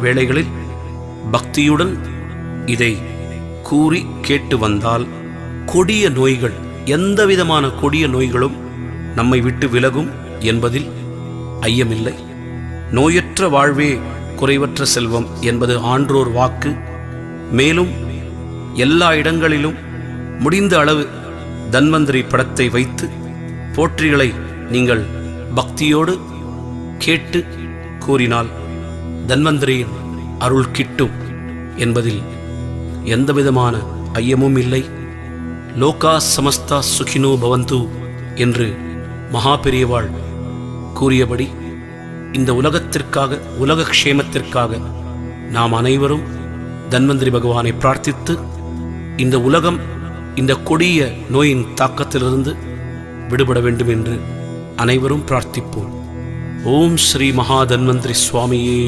வேளைகளில் பக்தியுடன் இதை கூறி கேட்டு வந்தால் கொடிய நோய்கள், எந்தவிதமான கொடிய நோய்களும் நம்மை விட்டு விலகும் என்பதில் ஐயமில்லை. நோயற்ற வாழ்வே குறைவற்ற செல்வம் என்பது ஆன்றோர் வாக்கு. மேலும் எல்லா இடங்களிலும் முடிந்த அளவு தன்வந்திரி படத்தை வைத்து போற்றிகளை நீங்கள் பக்தியோடு கேட்டு கூறினால் தன்வந்திரியின் அருள் கிட்டும் என்பதில் எந்தவிதமான ஐயமும் இல்லை. லோகா சமஸ்தா சுகினோ பவந்து என்று மகா பெரியவாள் கூறியபடி இந்த உலகத்திற்காக, உலக க்ஷேமத்திற்காக நாம் அனைவரும் தன்வந்திரி பகவானை பிரார்த்தித்து இந்த உலகம் இந்த கொடிய நோயின் தாக்கத்திலிருந்து விடுபட வேண்டும் என்று அனைவரும் பிரார்த்திப்போம். ஓம் ஸ்ரீ மகா தன்வந்திரி சுவாமியே